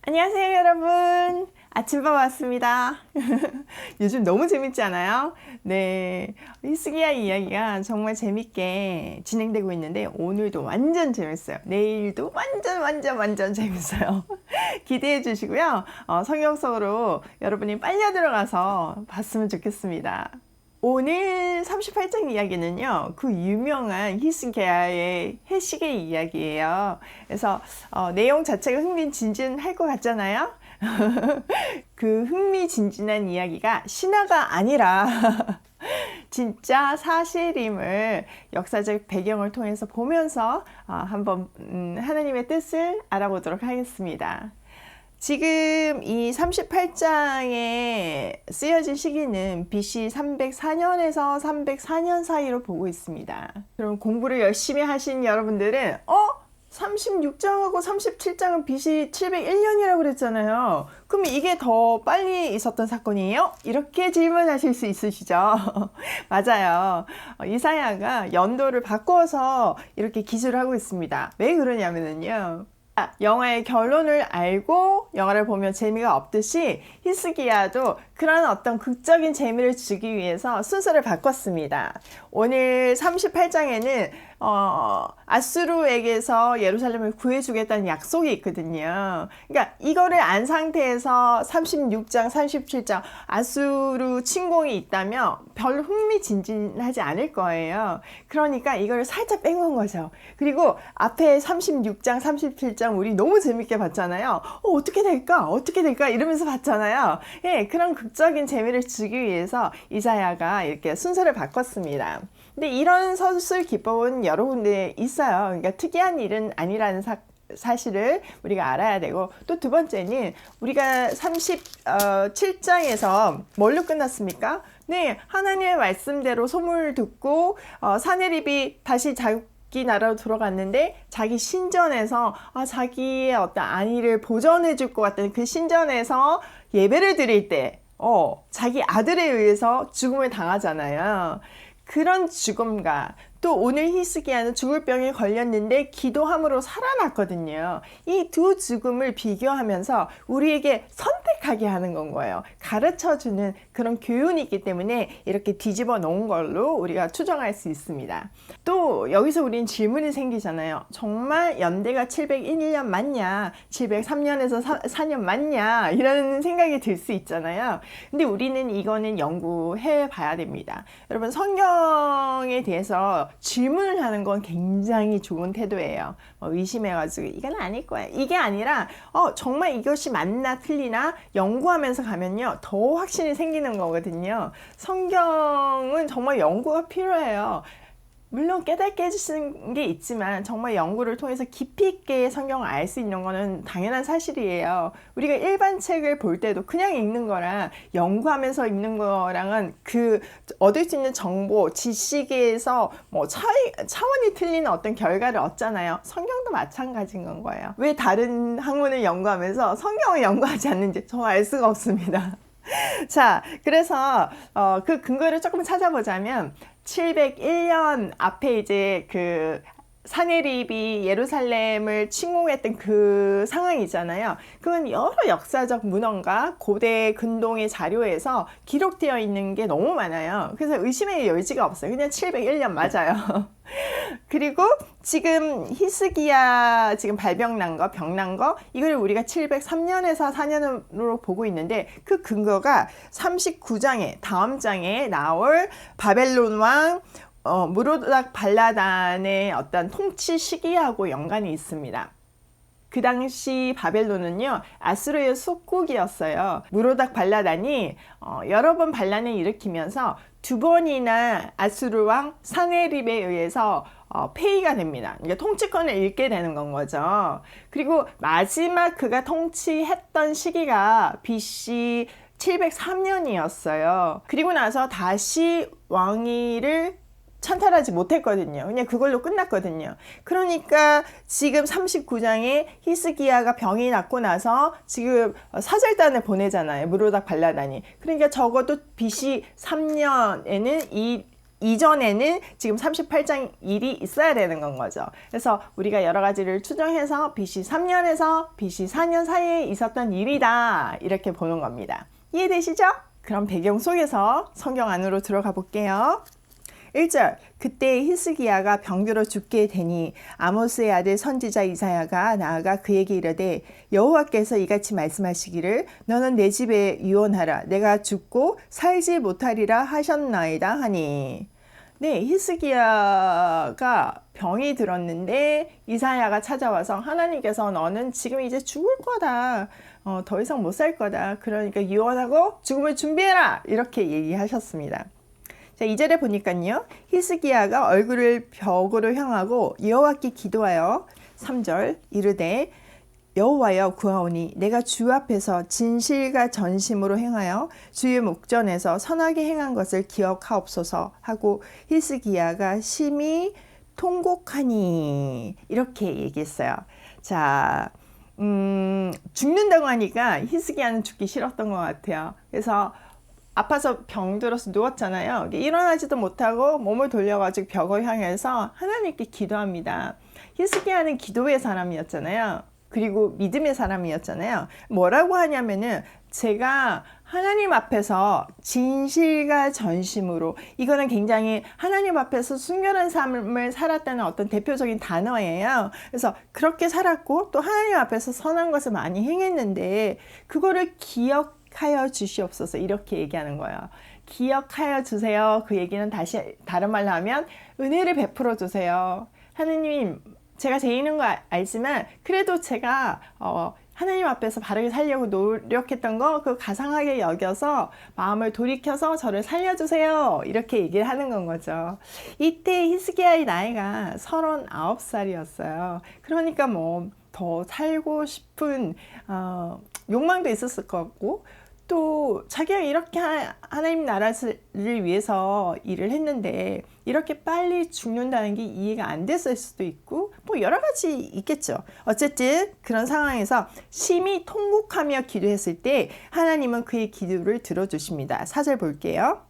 안녕하세요, 여러분. 아침밥 왔습니다. 요즘 너무 재밌지 않아요? 네. 히스기야 이야기가 정말 재밌게 진행되고 있는데, 오늘도 완전 재밌어요. 내일도 완전 재밌어요. 기대해 주시고요. 성경서로 여러분이 빨려 들어가서 봤으면 좋겠습니다. 오늘 38장 이야기는요, 그 유명한 히스기야의 해시계 이야기예요. 그래서 내용 자체가 흥미진진할 것 같잖아요. 그 흥미진진한 이야기가 신화가 아니라 진짜 사실임을 역사적 배경을 통해서 보면서 한번 하나님의 뜻을 알아보도록 하겠습니다. 지금 이 38장에 쓰여진 시기는 BC 304년에서 304년 사이로 보고 있습니다. 그럼 공부를 열심히 하신 여러분들은 36장하고 37장은 BC 701년이라고 그랬잖아요. 그럼 이게 더 빨리 있었던 사건이에요? 이렇게 질문하실 수 있으시죠? 맞아요. 이사야가 연도를 바꿔서 이렇게 기술을 하고 있습니다. 왜 그러냐면요, 영화의 결론을 알고 영화를 보면 재미가 없듯이 히스기야도 그런 어떤 극적인 재미를 주기 위해서 순서를 바꿨습니다. 오늘 38장에는 아수르에게서 예루살렘을 구해주겠다는 약속이 있거든요. 그러니까 이거를 안 상태에서 36장, 37장 아수르 침공이 있다면 별로 흥미진진하지 않을 거예요. 그러니까 이걸 살짝 뺀 거죠. 그리고 앞에 36장, 37장 우리 너무 재밌게 봤잖아요. 어떻게 될까? 이러면서 봤잖아요. 예, 그런 극적인 재미를 주기 위해서 이사야가 이렇게 순서를 바꿨습니다. 근데 이런 서술 기법은 여러 군데 있어요. 그러니까 특이한 일은 아니라는 사실을 우리가 알아야 되고, 또 두 번째는 우리가 37장에서 뭘로 끝났습니까? 네, 하나님의 말씀대로 소문을 듣고 사내립이 다시 자기 나라로 돌아갔는데, 자기 신전에서 자기의 어떤 안위를 보전해 줄 것 같다는 그 신전에서 예배를 드릴 때 자기 아들에 의해서 죽음을 당하잖아요. 그런 죽음과 또 오늘 히스기야는 죽을 병에 걸렸는데 기도함으로 살아났거든요. 이 두 죽음을 비교하면서 우리에게 선택하게 하는 건 거예요. 가르쳐주는 그런 교훈이 있기 때문에 이렇게 뒤집어 놓은 걸로 우리가 추정할 수 있습니다. 또 여기서 우리는 질문이 생기잖아요. 정말 연대가 701년 맞냐? 703년에서 4년 맞냐? 이런 생각이 들 수 있잖아요. 근데 우리는 이거는 연구해 봐야 됩니다. 여러분, 성경에 대해서 질문을 하는 건 굉장히 좋은 태도예요. 의심해가지고 이건 아닐 거야, 이게 아니라 정말 이것이 맞나 틀리나 연구하면서 가면요 더 확신이 생기는 거거든요. 성경은 정말 연구가 필요해요. 물론 깨닫게 해주시는 게 있지만 정말 연구를 통해서 깊이 있게 성경을 알 수 있는 거는 당연한 사실이에요. 우리가 일반 책을 볼 때도 그냥 읽는 거랑 연구하면서 읽는 거랑은 그 얻을 수 있는 정보, 지식에서 뭐 차원이 틀리는 어떤 결과를 얻잖아요. 성경도 마찬가지인 건 거예요. 왜 다른 학문을 연구하면서 성경을 연구하지 않는지 정말 알 수가 없습니다. 자, 그래서 그 근거를 조금 찾아보자면 701년 앞에 이제 그 사내립이 예루살렘을 침공했던 그 상황이잖아요. 그건 여러 역사적 문헌과 고대 근동의 자료에서 기록되어 있는 게 너무 많아요. 그래서 의심의 여지가 없어요. 그냥 701년 맞아요. 그리고 지금 히스기야 지금 발병난 거, 병난 거, 이걸 우리가 703년에서 4년으로 보고 있는데, 그 근거가 39장에 다음 장에 나올 바벨론 왕 무로닥 발라단의 어떤 통치 시기하고 연관이 있습니다. 그 당시 바벨론은요 아수르의 속국이었어요. 무로닥 발라단이 여러 번 반란을 일으키면서 두 번이나 아수르 왕 사네립에 의해서 폐위가 됩니다. 그러니까 통치권을 잃게 되는 건 거죠. 그리고 마지막 그가 통치했던 시기가 BC 703년이었어요. 그리고 나서 다시 왕위를 찬탈하지 못했거든요. 그냥 그걸로 끝났거든요. 그러니까 지금 39장에 히스기야가 병이 낫고 나서 지금 사절단을 보내잖아요. 무로닥 발라단이. 그러니까 적어도 BC 3년에는 이 이전에는 지금 38장 일이 있어야 되는 건 거죠. 그래서 우리가 여러 가지를 추정해서 BC 3년에서 BC 4년 사이에 있었던 일이다, 이렇게 보는 겁니다. 이해되시죠? 그럼 배경 속에서 성경 안으로 들어가 볼게요. 1절, 그때 히스기야가 병들어 죽게 되니 아모스의 아들 선지자 이사야가 나아가 그에게 이르되 여호와께서 이같이 말씀하시기를 너는 내 집에 유언하라. 내가 죽고 살지 못하리라 하셨나이다 하니. 네, 히스기야가 병이 들었는데 이사야가 찾아와서 하나님께서 너는 지금 이제 죽을 거다. 더 이상 못 살 거다. 그러니까 유언하고 죽음을 준비해라. 이렇게 얘기하셨습니다. 자, 2절에 보니까요. 히스기야가 얼굴을 벽으로 향하고 여호와께 기도하여 3절 이르되 여호와여 구하오니 내가 주 앞에서 진실과 전심으로 행하여 주의 목전에서 선하게 행한 것을 기억하옵소서 하고 히스기야가 심히 통곡하니 이렇게 얘기했어요. 자, 죽는다고 하니까 히스기야는 죽기 싫었던 것 같아요. 그래서 아파서 병들어서 누웠잖아요. 일어나지도 못하고 몸을 돌려가지고 벽을 향해서 하나님께 기도합니다. 히스기야는 기도의 사람이었잖아요. 그리고 믿음의 사람이었잖아요. 뭐라고 하냐면은 제가 하나님 앞에서 진실과 전심으로, 이거는 굉장히 하나님 앞에서 순결한 삶을 살았다는 어떤 대표적인 단어예요. 그래서 그렇게 살았고 또 하나님 앞에서 선한 것을 많이 행했는데 그거를 기억하여 주시옵소서, 이렇게 얘기하는 거예요. 기억하여 주세요. 그 얘기는 다른 말로 하면 은혜를 베풀어 주세요. 하느님, 제가 죄 있는 거 알지만 그래도 제가 하나님 앞에서 바르게 살려고 노력했던 거 그거 가상하게 여겨서 마음을 돌이켜서 저를 살려주세요, 이렇게 얘기를 하는 건 거죠. 이때 히스기야의 나이가 39살이었어요. 그러니까 뭐 더 살고 싶은 욕망도 있었을 것 같고, 또 자기가 이렇게 하나님 나라를 위해서 일을 했는데 이렇게 빨리 죽는다는 게 이해가 안 됐을 수도 있고, 뭐 여러 가지 있겠죠. 어쨌든 그런 상황에서 심히 통곡하며 기도했을 때 하나님은 그의 기도를 들어주십니다. 4절 볼게요.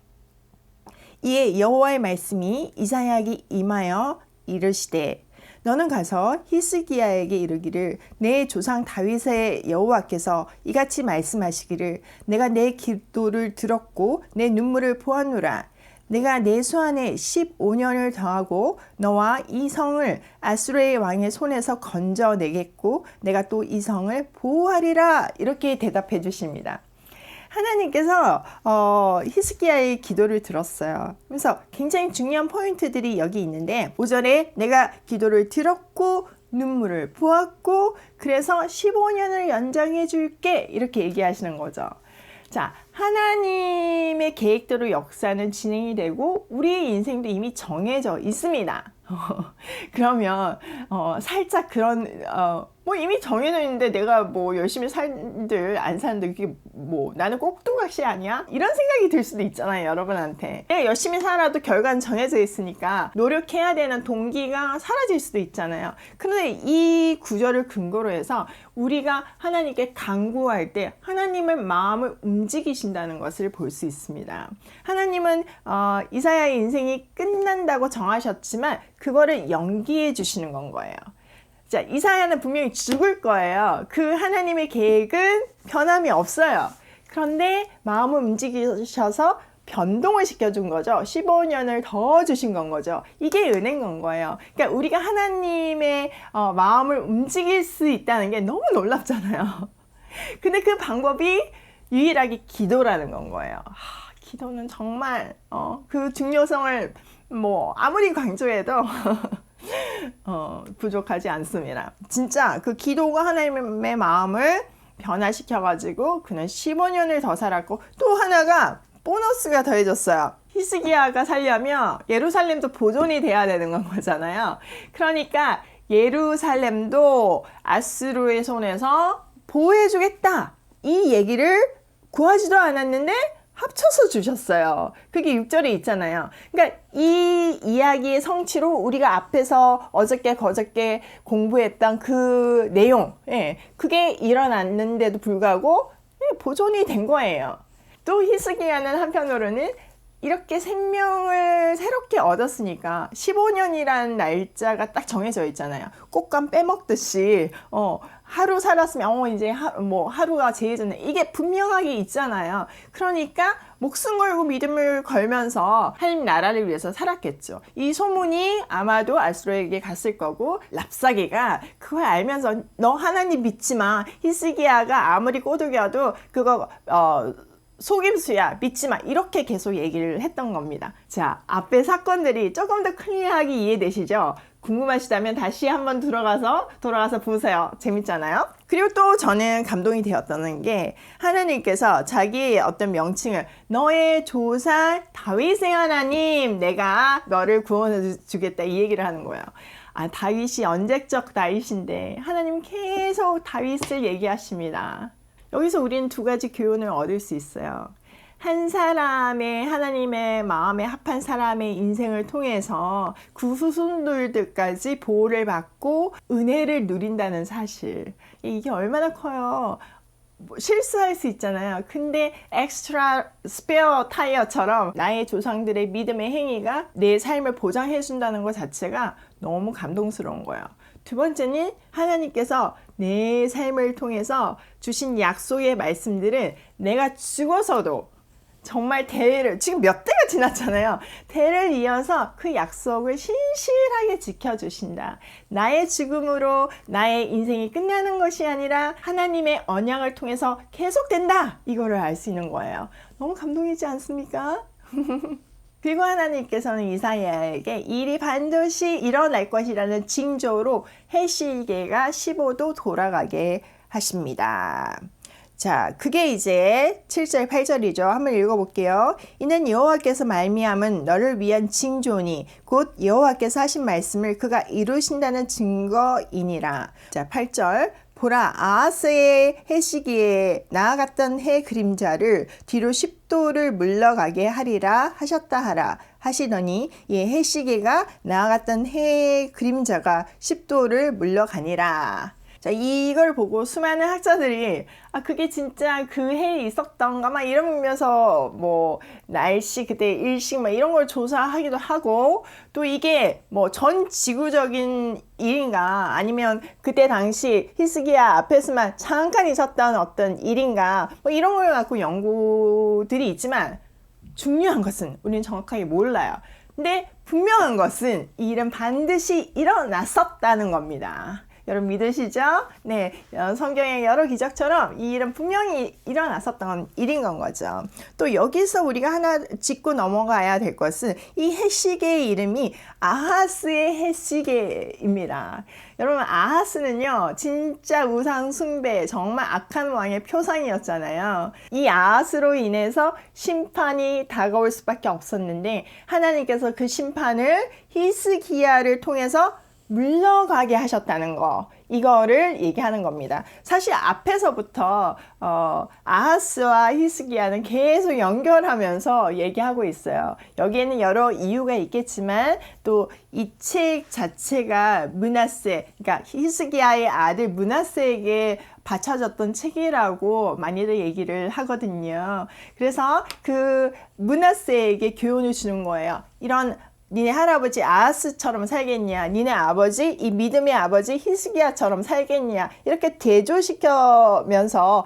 이에 여호와의 말씀이 이사야에게 임하여 이르시되 너는 가서 히스기야에게 이르기를 내 조상 다윗의 여호와께서 이같이 말씀하시기를 내가 내 기도를 들었고 내 눈물을 보았노라. 내가 내 수 안에 15년을 더하고 너와 이 성을 아수르의 왕의 손에서 건져내겠고 내가 또 이 성을 보호하리라. 이렇게 대답해 주십니다. 하나님께서 히스기야의 기도를 들었어요. 그래서 굉장히 중요한 포인트들이 여기 있는데 5절에 내가 기도를 들었고 눈물을 보았고 그래서 15년을 연장해 줄게, 이렇게 얘기하시는 거죠. 자, 하나님의 계획대로 역사는 진행이 되고 우리의 인생도 이미 정해져 있습니다. 그러면 살짝 그런 뭐 이미 정해져 있는데 내가 뭐 열심히 살들 안 사는데 그게 뭐 나는 꼭두각시 아니야? 이런 생각이 들 수도 있잖아요, 여러분한테. 내가 열심히 살아도 결과는 정해져 있으니까 노력해야 되는 동기가 사라질 수도 있잖아요. 그런데 이 구절을 근거로 해서 우리가 하나님께 간구할 때 하나님의 마음을 움직이신다는 것을 볼 수 있습니다. 하나님은 이사야의 인생이 끝난다고 정하셨지만 그거를 연기해 주시는 건 거예요. 자, 이사야는 분명히 죽을 거예요. 그 하나님의 계획은 변함이 없어요. 그런데 마음을 움직이셔서 변동을 시켜준 거죠. 15년을 더 주신 건 거죠. 이게 은혜인 건 거예요. 그러니까 우리가 하나님의 마음을 움직일 수 있다는 게 너무 놀랍잖아요. 근데 그 방법이 유일하게 기도라는 건 거예요. 기도는 정말 그 중요성을 뭐 아무리 강조해도 부족하지 않습니다. 진짜 그 기도가 하나님의 마음을 변화시켜가지고 그는 15년을 더 살았고, 또 하나가 보너스가 더해졌어요. 히스기야가 살려면 예루살렘도 보존이 돼야 되는 거잖아요. 그러니까 예루살렘도 아수르의 손에서 보호해주겠다, 이 얘기를 구하지도 않았는데 합쳐서 주셨어요. 그게 6절에 있잖아요. 그러니까 이 이야기의 성취로 우리가 앞에서 어저께 그저께 공부했던 그 내용, 그게 일어났는데도 불구하고 보존이 된 거예요. 또 히스기야는 한편으로는 이렇게 생명을 새롭게 얻었으니까 15년이라는 날짜가 딱 정해져 있잖아요. 꽃감 빼먹듯이 하루 살았으면 이제 하루가 제일 좋네. 이게 분명하게 있잖아요. 그러니까 목숨 걸고 믿음을 걸면서 하나님 나라를 위해서 살았겠죠. 이 소문이 아마도 알수로에게 갔을 거고, 랍사게가 그걸 알면서 너 하나님 믿지 마. 히스기야가 아무리 꼬드겨도 그거 속임수야, 믿지 마. 이렇게 계속 얘기를 했던 겁니다. 자, 앞에 사건들이 조금 더 클리어하게 이해되시죠? 궁금하시다면 다시 한번 돌아가서 보세요. 재밌잖아요? 그리고 또 저는 감동이 되었다는 게, 하나님께서 자기의 어떤 명칭을 너의 조상 다윗의 하나님, 내가 너를 구원해 주겠다, 이 얘기를 하는 거예요. 다윗이 언제적 다윗인데 하나님 계속 다윗을 얘기하십니다. 여기서 우리는 두 가지 교훈을 얻을 수 있어요. 한 사람의 하나님의 마음에 합한 사람의 인생을 통해서 후손들까지 보호를 받고 은혜를 누린다는 사실. 이게 얼마나 커요. 실수할 수 있잖아요. 근데 엑스트라 스페어 타이어처럼 나의 조상들의 믿음의 행위가 내 삶을 보장해 준다는 것 자체가 너무 감동스러운 거예요. 두 번째는 하나님께서 내 삶을 통해서 주신 약속의 말씀들은 내가 죽어서도 정말 지금 몇 대가 지났잖아요. 대를 이어서 그 약속을 신실하게 지켜주신다. 나의 죽음으로 나의 인생이 끝나는 것이 아니라 하나님의 언약을 통해서 계속된다. 이거를 알 수 있는 거예요. 너무 감동이지 않습니까? 그리고 하나님께서는 이사야에게 일이 반드시 일어날 것이라는 징조로 해시계가 15도 돌아가게 하십니다. 자, 그게 이제 7절, 8절이죠. 한번 읽어볼게요. 이는 여호와께서 말미암은 너를 위한 징조니 곧 여호와께서 하신 말씀을 그가 이루신다는 증거이니라. 자, 8절. 보라, 아하스의 해시기에 나아갔던 해 그림자를 뒤로 10도를 물러가게 하리라 하셨다 하라 하시더니 이 해시계가 나아갔던 해 그림자가 10도를 물러가니라. 자, 이걸 보고 수많은 학자들이 그게 진짜 그 해에 있었던가 막 이러면서 날씨 그때 일식 막 이런 걸 조사하기도 하고, 또 이게 전 지구적인 일인가 아니면 그때 당시 히스기야 앞에서만 잠깐 있었던 어떤 일인가 이런 걸 갖고 연구들이 있지만, 중요한 것은 우리는 정확하게 몰라요. 근데 분명한 것은 이 일은 반드시 일어났었다는 겁니다. 여러분 믿으시죠? 네, 성경의 여러 기적처럼 이 일은 분명히 일어났었던 일인 건 거죠. 또 여기서 우리가 하나 짚고 넘어가야 될 것은 이 해시계의 이름이 아하스의 해시계입니다. 여러분, 아하스는요 진짜 우상 숭배, 정말 악한 왕의 표상이었잖아요. 이 아하스로 인해서 심판이 다가올 수밖에 없었는데 하나님께서 그 심판을 히스기야를 통해서 물러가게 하셨다는 거, 이거를 얘기하는 겁니다. 사실 앞에서부터 아하스와 히스기야는 계속 연결하면서 얘기하고 있어요. 여기에는 여러 이유가 있겠지만 또 이 책 자체가 그러니까 히스기야의 아들 므낫세에게 바쳐졌던 책이라고 많이들 얘기를 하거든요. 그래서 그 므낫세에게 교훈을 주는 거예요. 이런 니네 할아버지 아하스처럼 살겠냐, 니네 아버지 이 믿음의 아버지 히스기야처럼 살겠냐, 이렇게 대조시켜면서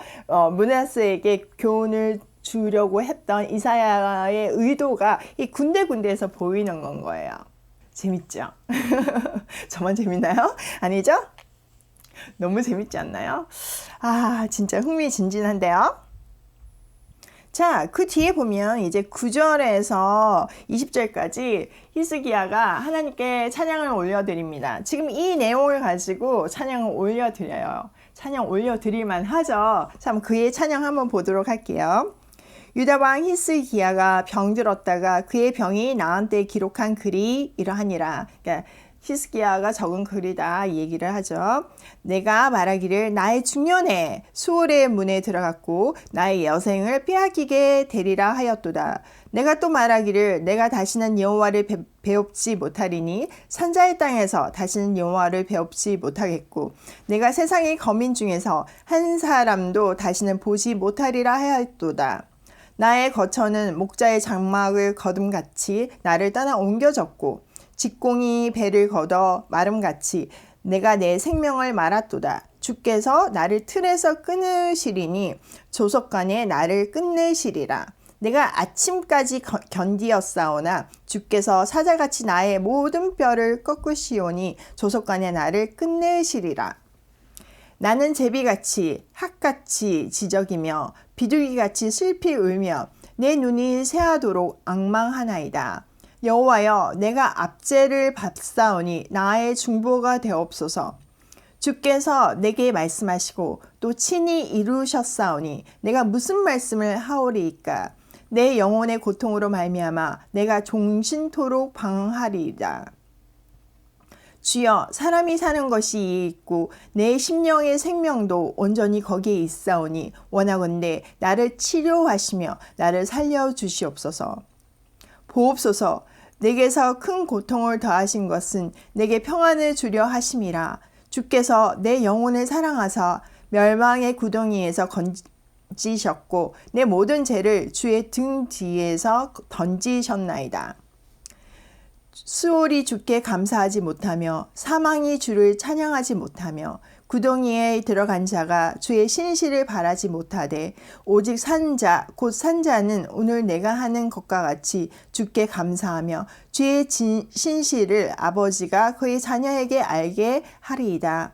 므낫세에게 교훈을 주려고 했던 이사야의 의도가 이 군데군데에서 보이는 건 거예요. 재밌죠? 저만 재밌나요? 아니죠? 너무 재밌지 않나요? 진짜 흥미진진한데요. 자, 그 뒤에 보면 이제 9절에서 20절까지 히스기야가 하나님께 찬양을 올려드립니다. 지금 이 내용을 가지고 찬양을 올려드려요. 찬양 올려드릴만 하죠. 참, 그의 찬양 한번 보도록 할게요. 유다 왕 히스기야가 병들었다가 그의 병이 나은 때 기록한 글이 이러하니라. 그러니까 히스기야가 적은 글이다, 이 얘기를 하죠. 내가 말하기를 나의 중년에 수월의 문에 들어갔고 나의 여생을 빼앗기게 되리라 하였도다. 내가 또 말하기를 내가 다시는 여호와를 배웁지 못하리니 산자의 땅에서 다시는 여호와를 배웁지 못하겠고 내가 세상의 거민 중에서 한 사람도 다시는 보지 못하리라 하였도다. 나의 거처는 목자의 장막을 거둠같이 나를 떠나 옮겨졌고 직공이 배를 걷어 마름같이 내가 내 생명을 말았도다. 주께서 나를 틀에서 끊으시리니 조석간에 나를 끝내시리라. 내가 아침까지 견디었사오나 주께서 사자같이 나의 모든 뼈를 꺾으시오니 조석간에 나를 끝내시리라. 나는 제비같이 학같이 지적이며 비둘기같이 슬피 울며 내 눈이 새하도록 앙망하나이다. 여호와여, 내가 압제를 받사오니 나의 중보가 되옵소서. 주께서 내게 말씀하시고 또 친히 이루셨사오니 내가 무슨 말씀을 하오리이까. 내 영혼의 고통으로 말미암아 내가 종신토록 방황하리이다. 주여, 사람이 사는 것이 이에 있고 내 심령의 생명도 온전히 거기에 있사오니 원하건대 나를 치료하시며 나를 살려주시옵소서. 보옵소서. 내게서 큰 고통을 더하신 것은 내게 평안을 주려 하심이라. 주께서 내 영혼을 사랑하사 멸망의 구덩이에서 건지셨고 내 모든 죄를 주의 등 뒤에서 던지셨나이다. 수월이 주께 감사하지 못하며 사망이 주를 찬양하지 못하며 구덩이에 들어간 자가 주의 신실을 바라지 못하되 오직 산자 곧 산자는 오늘 내가 하는 것과 같이 주께 감사하며 주의 신실을 아버지가 그의 자녀에게 알게 하리이다.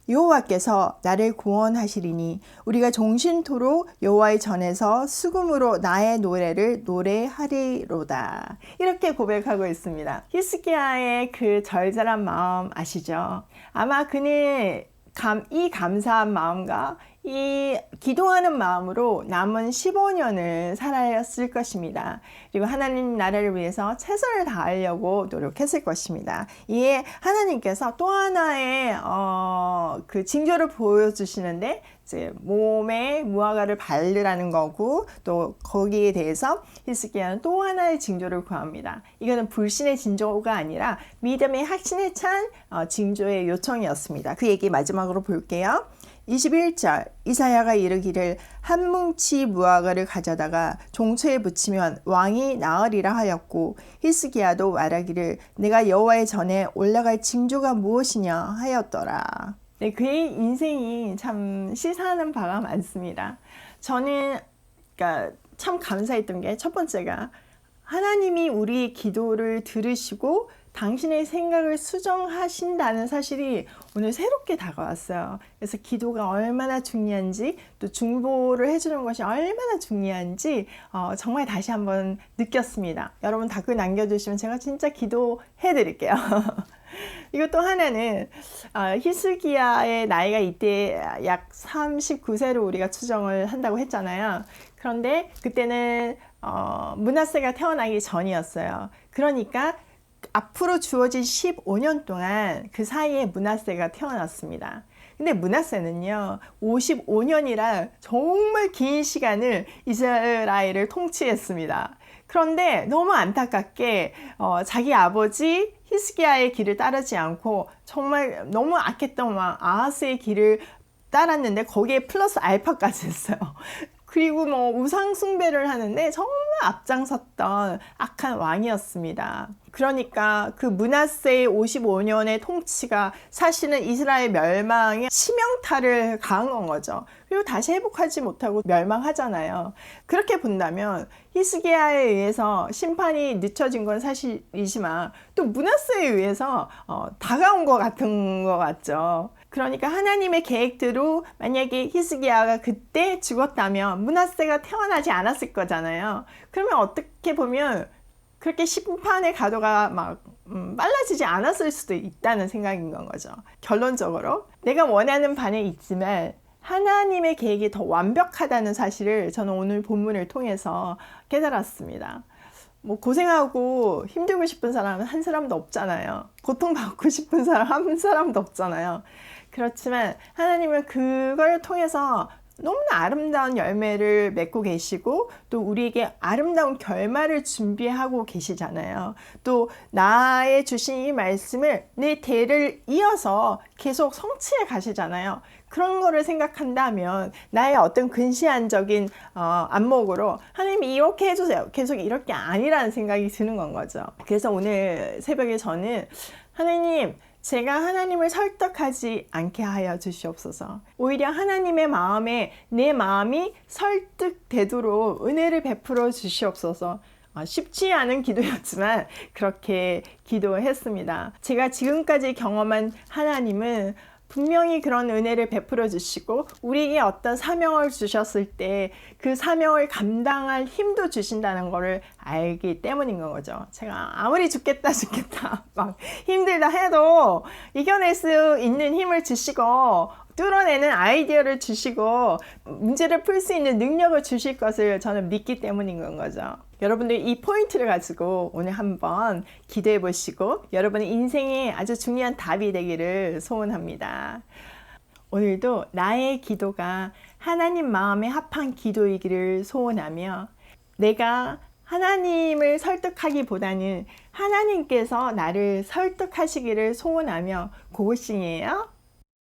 여호와께서 나를 구원하시리니 우리가 종신토록 여호와의 전에서 수금으로 나의 노래를 노래하리로다. 이렇게 고백하고 있습니다. 히스기야의 그 절절한 마음 아시죠? 아마 그는 이 감사한 마음과 이 기도하는 마음으로 남은 15년을 살았을 것입니다. 그리고 하나님 나라를 위해서 최선을 다하려고 노력했을 것입니다. 이에 하나님께서 또 하나의 그 징조를 보여주시는데 이제 몸에 무화과를 바르라는 거고 또 거기에 대해서 히스기야는 또 하나의 징조를 구합니다. 이거는 불신의 징조가 아니라 믿음의 확신에 찬 징조의 요청이었습니다. 그 얘기 마지막으로 볼게요. 21절 이사야가 이르기를 한 뭉치 무화과를 가져다가 종초에 붙이면 왕이 나으리라 하였고 히스기야도 말하기를 내가 여호와의 전에 올라갈 징조가 무엇이냐 하였더라. 네, 그의 인생이 참 시사하는 바가 많습니다. 저는 참 감사했던 게 첫 번째가 하나님이 우리 기도를 들으시고 당신의 생각을 수정하신다는 사실이 오늘 새롭게 다가왔어요. 그래서 기도가 얼마나 중요한지 또 중보를 해주는 것이 얼마나 중요한지 정말 다시 한번 느꼈습니다. 여러분 댓글 남겨주시면 제가 진짜 기도해 드릴게요. 이거 또 하나는 히스기야의 나이가 이때 약 39세로 우리가 추정을 한다고 했잖아요. 그런데 그때는 므낫세가 태어나기 전이었어요. 그러니까 앞으로 주어진 15년 동안 그 사이에 므낫세가 태어났습니다. 근데 므낫세는요 55년이라 정말 긴 시간을 이스라엘을 통치했습니다. 그런데 너무 안타깝게 자기 아버지 히스기야의 길을 따르지 않고 정말 너무 악했던 왕 아하스의 길을 따랐는데 거기에 플러스 알파까지 했어요. 그리고 우상 숭배를 하는데 정말 앞장섰던 악한 왕이었습니다. 그러니까 그 므낫세의 55년의 통치가 사실은 이스라엘 멸망의 치명타를 가한 건 거죠. 그리고 다시 회복하지 못하고 멸망하잖아요. 그렇게 본다면 히스기야에 의해서 심판이 늦춰진 건 사실이지만 또 므낫세에 의해서 다가온 것 같은 것 같죠. 그러니까 하나님의 계획대로 만약에 히스기야가 그때 죽었다면 므낫세가 태어나지 않았을 거잖아요. 그러면 어떻게 보면 그렇게 심판의 가도가 빨라지지 않았을 수도 있다는 생각인 건 거죠. 결론적으로 내가 원하는 바는 있지만 하나님의 계획이 더 완벽하다는 사실을 저는 오늘 본문을 통해서 깨달았습니다. 고생하고 힘들고 싶은 사람은 한 사람도 없잖아요. 고통받고 싶은 사람 한 사람도 없잖아요. 그렇지만 하나님은 그걸 통해서 너무나 아름다운 열매를 맺고 계시고 또 우리에게 아름다운 결말을 준비하고 계시잖아요. 또 나의 주신 이 말씀을 내 대를 이어서 계속 성취해 가시잖아요. 그런 거를 생각한다면 나의 어떤 근시안적인 안목으로 하나님이 이렇게 해주세요. 계속 이렇게 아니라는 생각이 드는 건 거죠. 그래서 오늘 새벽에 저는 하나님, 제가 하나님을 설득하지 않게 하여 주시옵소서. 오히려 하나님의 마음에 내 마음이 설득되도록 은혜를 베풀어 주시옵소서. 쉽지 않은 기도였지만 그렇게 기도했습니다. 제가 지금까지 경험한 하나님은 분명히 그런 은혜를 베풀어 주시고 우리에게 어떤 사명을 주셨을 때 그 사명을 감당할 힘도 주신다는 것을 알기 때문인 거죠. 제가 아무리 죽겠다 막 힘들다 해도 이겨낼 수 있는 힘을 주시고 뚫어내는 아이디어를 주시고 문제를 풀 수 있는 능력을 주실 것을 저는 믿기 때문인 거죠. 여러분들 이 포인트를 가지고 오늘 한번 기도해 보시고 여러분의 인생에 아주 중요한 답이 되기를 소원합니다. 오늘도 나의 기도가 하나님 마음에 합한 기도이기를 소원하며 내가 하나님을 설득하기보다는 하나님께서 나를 설득하시기를 소원하며 고고싱이에요.